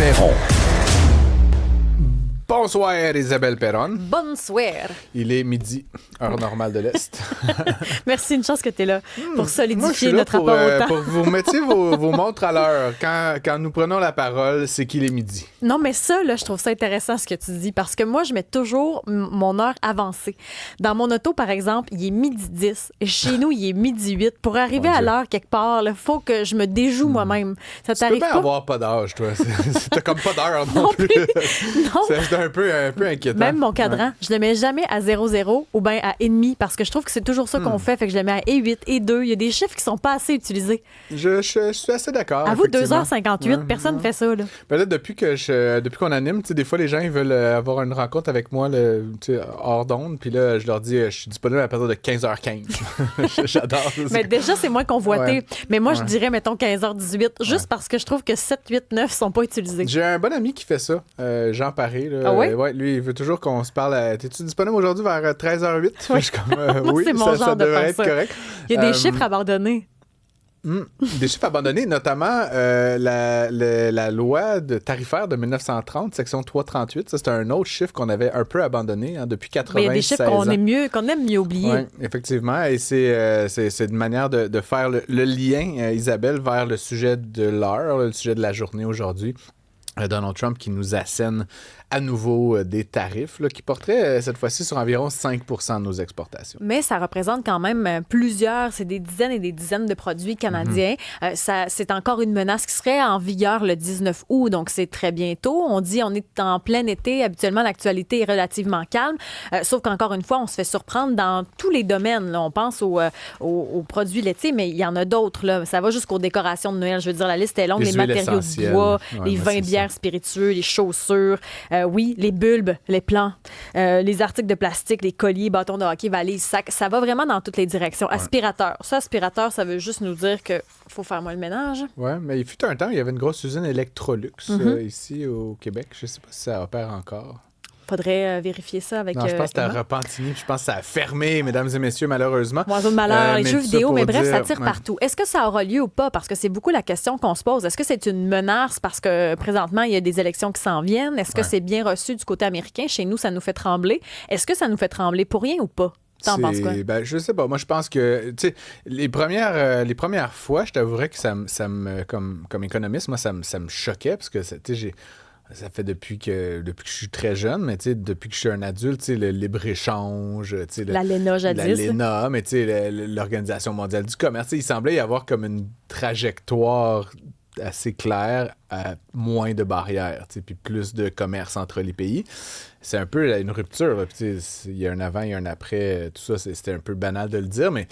Perron. Bonsoir Isabelle Perron. Bonsoir. Il est midi, heure normale de l'Est. Merci, une chance que tu es là pour Moi, je solidifier suis là notre pour, rapport au temps. pour que vous mettiez vos montres à l'heure. Quand nous prenons la parole, c'est qu'il est midi. Non, mais ça, là, je trouve ça intéressant ce que tu dis parce que moi, je mets toujours mon heure avancée. Dans mon auto, par exemple, il est midi 10. Et chez nous, il est midi 8. Pour arriver Mon à Dieu. l'heure quelque part, il faut que je me déjoue moi-même. Ça Tu peux t'arrive bien pas? avoir pas d'âge, toi. T'as comme pas d'heure non, Non plus. Non. C'est un peu inquiétant. Même mon cadran, Ouais. je le mets jamais à 0,0 ou bien à 1,5 parce que je trouve que c'est toujours ça qu'on fait. Fait que je le mets à E8, E2. Il y a des chiffres qui sont pas assez utilisés. Je suis assez d'accord. À vous, effectivement. 2h58, Ouais. personne ne fait ça. Là. Ben là, depuis qu'on anime, tu sais, des fois, les gens ils veulent avoir une rencontre avec moi tu sais, hors d'onde. Puis là, je leur dis, je suis disponible à partir de 15h15. J'adore ça. Mais déjà, c'est moins convoité. Ouais. Mais moi, je Ouais. dirais, mettons, 15h18, juste parce que je trouve que 7, 8, 9 sont pas utilisés. J'ai un bon ami qui fait ça, Jean Paré. Là. Ah ouais? Ouais, lui, il veut toujours qu'on se parle. T'es-tu disponible aujourd'hui vers 13h08? Je suis comme, Moi, oui, c'est mon genre ça de devrait faire être ça. correct. Il y a des chiffres abandonnés. Des chiffres abandonnés, notamment la loi tarifaire de 1930, section 338. Ça, c'était un autre chiffre qu'on avait un peu abandonné depuis 96 Mais il y a des chiffres qu'on aime mieux oublier. Oui, effectivement. Et c'est une manière de faire le lien, Isabelle, vers le sujet de l'heure, le sujet de la journée aujourd'hui. Donald Trump qui nous assène à nouveau des tarifs là, qui porteraient cette fois-ci sur environ 5 de nos exportations. Mais ça représente quand même c'est des dizaines et des dizaines de produits canadiens. C'est encore une menace qui serait en vigueur le 19 août, donc c'est très bientôt. On dit on est en plein été, habituellement l'actualité est relativement calme, sauf qu'encore une fois, on se fait surprendre dans tous les domaines. Là. On pense aux produits laitiers, mais il y en a d'autres. Là. Ça va jusqu'aux décorations de Noël. Je veux dire, la liste est longue. Les matériaux de bois, les vins, bières spiritueux, les chaussures, oui, les bulbes, les plants, les articles de plastique, les colliers, bâtons de hockey, valises, sacs. Ça va vraiment dans toutes les directions. Aspirateur. Ça, aspirateur, ça veut juste nous dire qu'il faut faire moins le ménage. Oui, mais il fut un temps, il y avait une grosse usine Electrolux ici au Québec. Je ne sais pas si ça opère encore. Faudrait vérifier ça avec Non, je pense que c'était à Emma. Repentigny, puis je pense que ça a fermé, mesdames et messieurs, malheureusement. Oiseau de malheur, les mais jeux tout ça vidéo, pour mais bref, ça dire, tire ouais. partout. Est-ce que ça aura lieu ou pas? Parce que c'est beaucoup la question qu'on se pose. Est-ce que c'est une menace parce que présentement, il y a des élections qui s'en viennent? Est-ce que c'est bien reçu du côté américain? Chez nous, ça nous fait trembler. Est-ce que ça nous fait trembler pour rien ou pas? T'en penses quoi? Ben, je sais pas. Moi, je pense que, tu sais, les premières fois, je t'avouerais que ça me comme économiste, moi, ça me choquait parce que, tu sais, ça fait depuis que je suis très jeune, mais tu sais, depuis que je suis un adulte, tu sais, le libre-échange, tu sais, L'ALENA jadis. l'ALENA, mais tu sais, l'Organisation mondiale du commerce, tu sais, il semblait y avoir comme une trajectoire assez claire à moins de barrières, tu sais, puis plus de commerce entre les pays. C'est un peu une rupture, là. Puis, tu sais, il y a un avant, il y a un après, tout ça, c'était un peu banal de le dire, mais...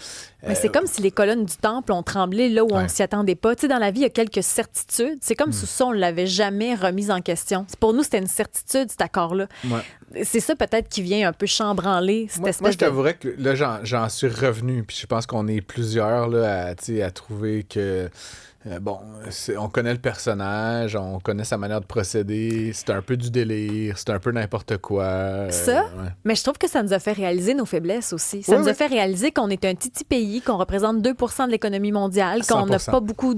Mais c'est comme si les colonnes du temple ont tremblé là où on s'y attendait pas. Tu sais, dans la vie, il y a quelques certitudes. C'est comme si ça, on l'avait jamais remise en question. Pour nous, c'était une certitude, cet accord-là. Ouais. C'est ça peut-être qui vient un peu chambranler cette espèce Moi, je t'avouerais que là, j'en suis revenu, puis je pense qu'on est plusieurs là, à trouver que... on connaît le personnage, on connaît sa manière de procéder, c'est un peu du délire, c'est un peu n'importe quoi. Mais je trouve que ça nous a fait réaliser nos faiblesses aussi. Ça nous a fait réaliser qu'on est un petit pays, qu'on représente 2 de l'économie mondiale, qu'on n'a 100%. pas beaucoup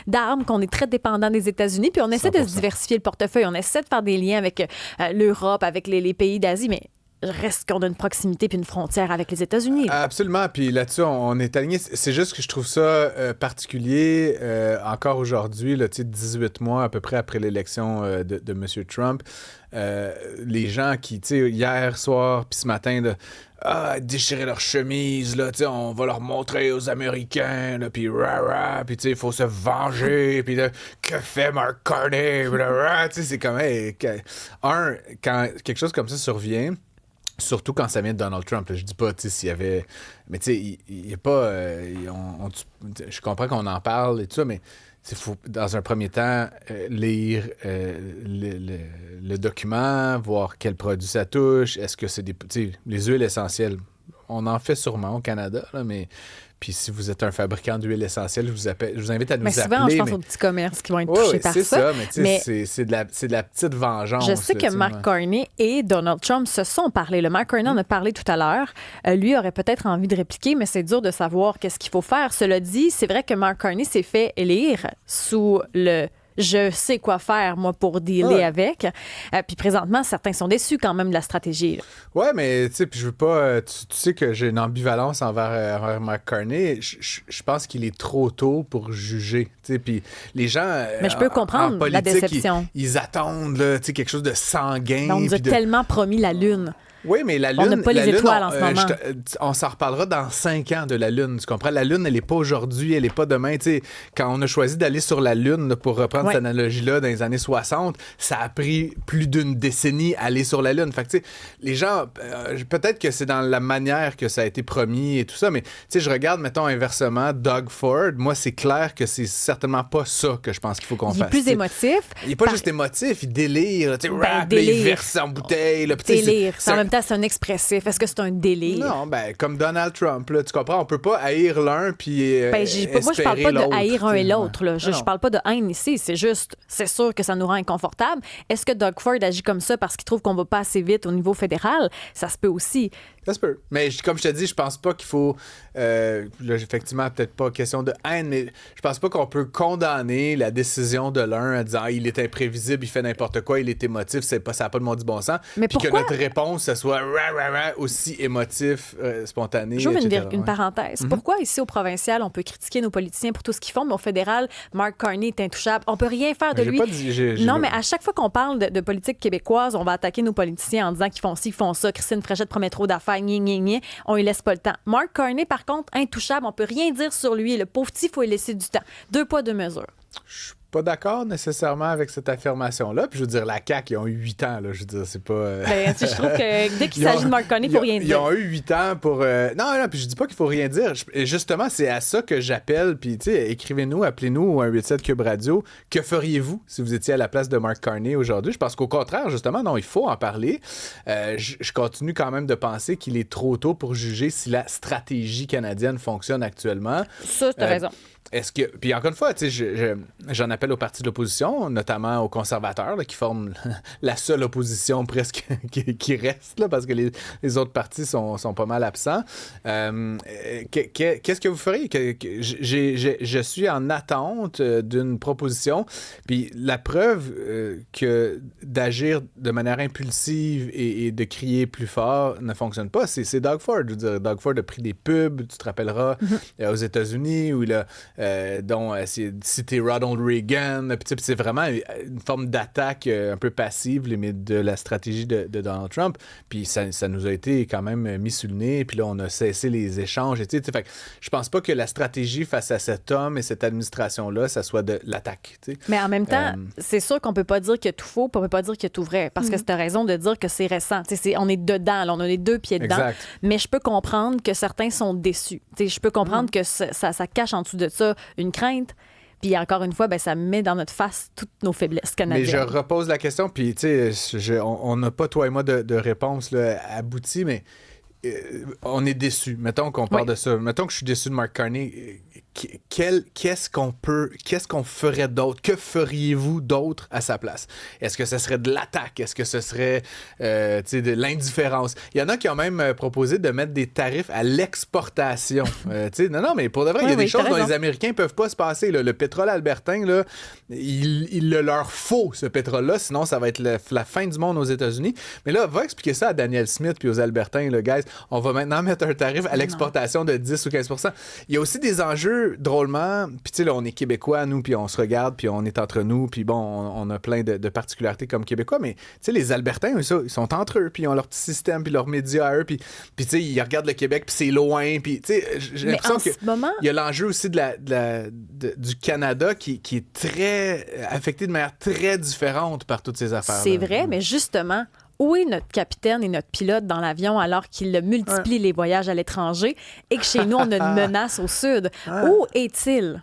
d'armes, qu'on est très dépendant des États-Unis, puis on essaie de 100%. se diversifier le portefeuille, on essaie de faire des liens avec l'Europe, avec les pays d'Asie, mais reste qu'on a une proximité puis une frontière avec les États-Unis. Absolument, puis là-dessus, on est aligné. C'est juste que je trouve ça particulier encore aujourd'hui, là, 18 mois à peu près après l'élection de M. Trump. Les gens qui, tu sais, hier soir puis ce matin, déchirer leur chemise, là, tu sais, on va leur montrer aux Américains, là, puis rah, puis tu sais, il faut se venger, puis là, que fait Mark Carney, tu sais, c'est comme, quand quelque chose comme ça survient, surtout quand ça vient de Donald Trump. Là, je dis pas, tu sais, s'il y avait... Mais tu sais, il n'y a pas... je comprends qu'on en parle et tout ça, mais il faut, dans un premier temps, lire le document, voir quel produit ça touche. Est-ce que c'est des... Tu sais, les huiles essentielles, on en fait sûrement au Canada, là, mais... Puis si vous êtes un fabricant d'huile essentielle, je vous invite à nous appeler. Mais souvent, je pense aux petits commerces qui vont être touchés par ça. C'est ça, mais tu sais, c'est de la petite vengeance. Je sais que Mark Carney et Donald Trump se sont parlé. Le Mark Carney en a parlé tout à l'heure. Lui aurait peut-être envie de répliquer, mais c'est dur de savoir qu'est-ce qu'il faut faire. Cela dit, c'est vrai que Mark Carney s'est fait élire sous je sais quoi faire, moi, pour dealer avec. Puis présentement, certains sont déçus quand même de la stratégie. Là. Ouais, mais tu sais, puis je veux pas. Tu sais que j'ai une ambivalence envers Mark Carney. Je pense qu'il est trop tôt pour juger. Tu sais, puis les gens. Mais je peux comprendre en politique, la déception. Ils attendent là, tu sais, quelque chose de sanguin. On nous a tellement promis la Lune. Oui, mais la Lune... On n'a pas les étoiles en ce moment. On s'en reparlera dans 5 ans de la Lune, tu comprends? La Lune, elle n'est pas aujourd'hui, elle n'est pas demain. Tu sais, quand on a choisi d'aller sur la Lune, là, pour reprendre cette analogie-là, dans les années 60, ça a pris plus d'une décennie à aller sur la Lune. Fait que, tu sais, les gens... peut-être que c'est dans la manière que ça a été promis et tout ça, mais tu sais, je regarde, mettons, inversement, Doug Ford. Moi, c'est clair que c'est certainement pas ça que je pense qu'il faut qu'on fasse. Il est plus émotif. Il n'est pas juste émotif, il délire. Tu sais, rap, là, il verse en bouteille. Là, délire. En même temps, c'est un expressif. Est-ce que c'est un délire? Non, ben comme Donald Trump, là, tu comprends? On peut pas haïr l'un puis moi, je parle pas de haïr un et l'autre. Là. Je parle pas de haine ici. C'est juste, c'est sûr que ça nous rend inconfortable. Est-ce que Doug Ford agit comme ça parce qu'il trouve qu'on va pas assez vite au niveau fédéral? Ça se peut aussi. Ça se peut. Mais comme je te dis, je pense pas qu'il faut... là, effectivement, peut-être pas question de haine, mais je pense pas qu'on peut condamner la décision de l'un en disant il est imprévisible, il fait n'importe quoi, il est émotif, ça n'a pas de du bon sens. Mais puis pourquoi? Que notre réponse, ça soit aussi émotif, spontané, J'ouvre etc. une parenthèse. Pourquoi ici au provincial, on peut critiquer nos politiciens pour tout ce qu'ils font, mais au fédéral, Mark Carney est intouchable. On peut rien faire de lui. Non, mais à chaque fois qu'on parle de politique québécoise, on va attaquer nos politiciens en disant qu'ils font ci, ils font ça. Christine Fréchette promet trop d'affaires, on lui laisse pas le temps. Mark Carney, par contre, intouchable, on peut rien dire sur lui. Le pauvre petit, il faut lui laisser du temps. 2 poids, 2 mesures. Je suis pas d'accord nécessairement avec cette affirmation-là. Puis je veux dire, la CAQ, ils ont eu 8 ans. Là. Je veux dire, c'est pas... Ben, je trouve que dès qu'il s'agit de Mark Carney, il faut rien dire. Ils ont eu 8 ans pour... Non, puis je dis pas qu'il faut rien dire. Justement, c'est à ça que j'appelle. Puis, tu sais, écrivez-nous, appelez-nous 187 Cube Radio. Que feriez-vous si vous étiez à la place de Mark Carney aujourd'hui? Je pense qu'au contraire, justement, non, il faut en parler. Je continue quand même de penser qu'il est trop tôt pour juger si la stratégie canadienne fonctionne actuellement. Ça, tu as raison. Est-ce que... Puis encore une fois, tu sais, j'en appelle aux partis de l'opposition, notamment aux conservateurs, là, qui forment la seule opposition presque qui reste, là, parce que les autres partis sont pas mal absents. Qu'est-ce que vous feriez? Je suis en attente d'une proposition. Puis la preuve que d'agir de manière impulsive et de crier plus fort ne fonctionne pas, c'est Doug Ford. Je veux dire, Doug Ford a pris des pubs, tu te rappelleras, aux États-Unis, où il a dont c'est cité Ronald Reagan. Puis c'est vraiment une forme d'attaque un peu passive, mais de la stratégie de Donald Trump. Puis ça nous a été quand même mis sur le nez. Puis là, on a cessé les échanges. Fait que je pense pas que la stratégie face à cet homme et cette administration-là, ça soit de l'attaque. T'sais. Mais en même temps, c'est sûr qu'on peut pas dire qu'il y a tout faux, puis on peut pas dire qu'il y a tout vrai. Parce que tu as raison de dire que c'est récent. On est dedans, là, on a les 2 pieds dedans. Exact. Mais je peux comprendre que certains sont déçus. Je peux comprendre que ça cache en dessous de ça une crainte. Puis encore une fois, ça met dans notre face toutes nos faiblesses canadiennes. Mais je repose la question, puis tu sais, on n'a pas, toi et moi, de réponse là, aboutie, mais on est déçus. Mettons qu'on parle de ça. Mettons que je suis déçu de Mark Carney. Qu'est-ce qu'on ferait d'autre? Que feriez-vous d'autre à sa place? Est-ce que ce serait de l'attaque? Est-ce que ce serait de l'indifférence? Il y en a qui ont même proposé de mettre des tarifs à l'exportation. Non, mais pour de vrai, il y a des choses dont les Américains ne peuvent pas se passer. Là. Le pétrole albertain, là, il le leur faut, ce pétrole-là, sinon ça va être la fin du monde aux États-Unis. Mais là, va expliquer ça à Daniel Smith puis aux Albertains, là, guys. On va maintenant mettre un tarif à l'exportation de 10 ou 15 %. Il y a aussi des enjeux, drôlement, puis tu sais, là, on est Québécois, nous, puis on se regarde, puis on est entre nous, puis bon, on a plein de particularités comme Québécois, mais tu sais, les Albertains, ils sont entre eux, puis ils ont leur petit système, puis leurs médias à eux, puis tu sais, ils regardent le Québec, puis c'est loin, puis tu sais, j'ai l'impression que il y a l'enjeu aussi du Canada qui est très affecté de manière très différente par toutes ces affaires-là. C'est vrai, mais justement, où est notre capitaine et notre pilote dans l'avion alors qu'il multiplie les voyages à l'étranger et que chez nous, on a une menace au sud? Où est-il?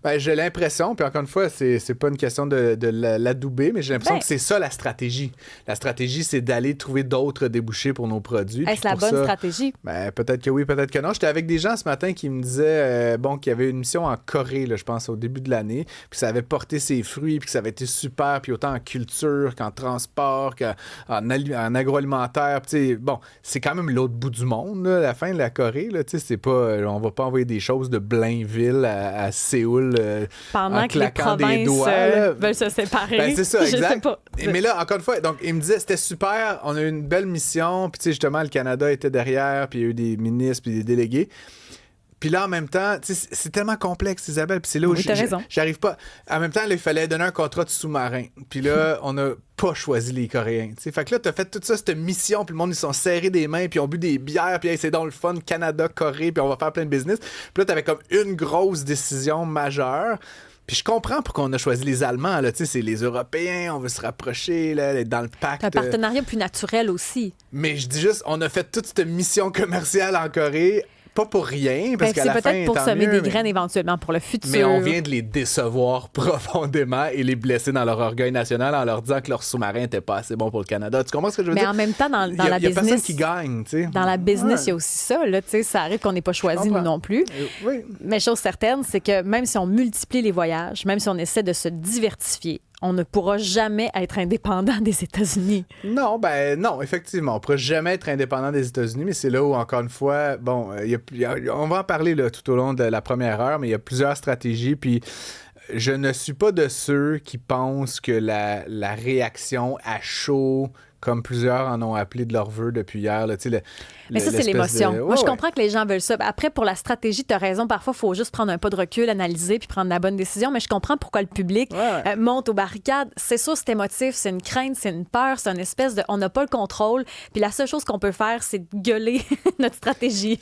Ben, j'ai l'impression, puis encore une fois, c'est pas une question de l'adouber, mais j'ai l'impression que c'est ça la stratégie. La stratégie, c'est d'aller trouver d'autres débouchés pour nos produits. Est-ce la bonne stratégie? Ben, peut-être que oui, peut-être que non. J'étais avec des gens ce matin qui me disaient qu'il y avait une mission en Corée, là, je pense, au début de l'année, puis ça avait porté ses fruits, puis que ça avait été super, puis autant en culture qu'en transport, qu'en agroalimentaire. Bon, c'est quand même l'autre bout du monde, là, la fin de la Corée. Là, c'est pas, on va pas envoyer des choses de Blainville à Séoul foule pendant en que les claquant des provinces doigts. veulent se séparer. Ben, c'est ça, Je exact. sais pas. Mais là, encore une fois, donc, il me disait c'était super, on a eu une belle mission, puis tu sais, justement, le Canada était derrière, puis il y a eu des ministres, puis des délégués. Puis là, en même temps, c'est tellement complexe, Isabelle. Puis c'est là où j'arrive pas. En même temps, là, il fallait donner un contrat de sous-marin. Puis là, on n'a pas choisi les Coréens. T'sais. Fait que là, t'as fait toute ça, cette mission. Puis le monde, ils sont serrés des mains. Puis ils ont bu des bières. Puis hey, c'est dans le fun, Canada, Corée. Puis on va faire plein de business. Puis là, t'avais comme une grosse décision majeure. Puis je comprends pourquoi on a choisi les Allemands. Là. C'est les Européens, on veut se rapprocher, là, être dans le pacte. Un partenariat plus naturel aussi. Mais je dis juste, on a fait toute cette mission commerciale en Corée. Pas pour rien, parce qu'à la fin, c'est peut-être pour semer des graines éventuellement pour le futur. Mais on vient de les décevoir profondément et les blesser dans leur orgueil national en leur disant que leur sous-marin n'était pas assez bon pour le Canada. Tu comprends ce que je veux dire? Mais en même temps, dans la business... Il y a personne qui gagne, tu sais. Dans la business, il y a aussi ça. Là, ça arrive qu'on n'ait pas choisi, nous non plus. Oui. Mais chose certaine, c'est que même si on multiplie les voyages, même si on essaie de se diversifier, on ne pourra jamais être indépendant des États-Unis. Non, non, effectivement. On ne pourra jamais être indépendant des États-Unis, mais c'est là où, encore une fois, bon, on va en parler là, tout au long de la première heure, mais il y a plusieurs stratégies, puis je ne suis pas de ceux qui pensent que la réaction à chaud, comme plusieurs en ont appelé de leur vœu depuis hier. Là, mais ça, c'est l'émotion. Moi, je comprends que les gens veulent ça. Après, pour la stratégie, tu as raison. Parfois, il faut juste prendre un pas de recul, analyser puis prendre la bonne décision. Mais je comprends pourquoi le public monte aux barricades. C'est sûr, c'est émotif, c'est une crainte, c'est une peur, c'est une espèce de... On n'a pas le contrôle. Puis la seule chose qu'on peut faire, c'est de gueuler notre stratégie.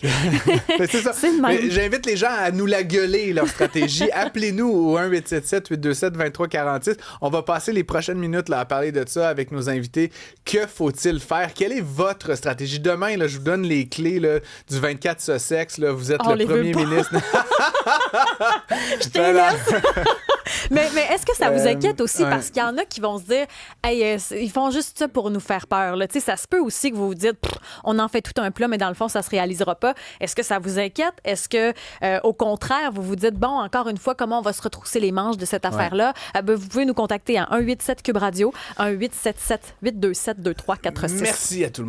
C'est ça. Mais j'invite les gens à nous la gueuler, leur stratégie. Appelez-nous au 1-877-827-2346. On va passer les prochaines minutes là, à parler de ça avec nos invités. Que faut-il faire? Quelle est votre stratégie? Demain, là, je vous donne les clés là, du 24 Sussex. Là, vous êtes le premier ministre. Je t'ai laisse. Mais est-ce que ça vous inquiète aussi? Parce qu'il y en a qui vont se dire hey, ils font juste ça pour nous faire peur. Là. Ça se peut aussi que vous vous dites on en fait tout un plat, mais dans le fond, ça se réalisera pas. Est-ce que ça vous inquiète? Est-ce que, au contraire, vous vous dites bon, encore une fois, comment on va se retrousser les manches de cette affaire-là? Vous pouvez nous contacter à 187 Cube Radio, 1-877-827-2346. Merci à tout le monde.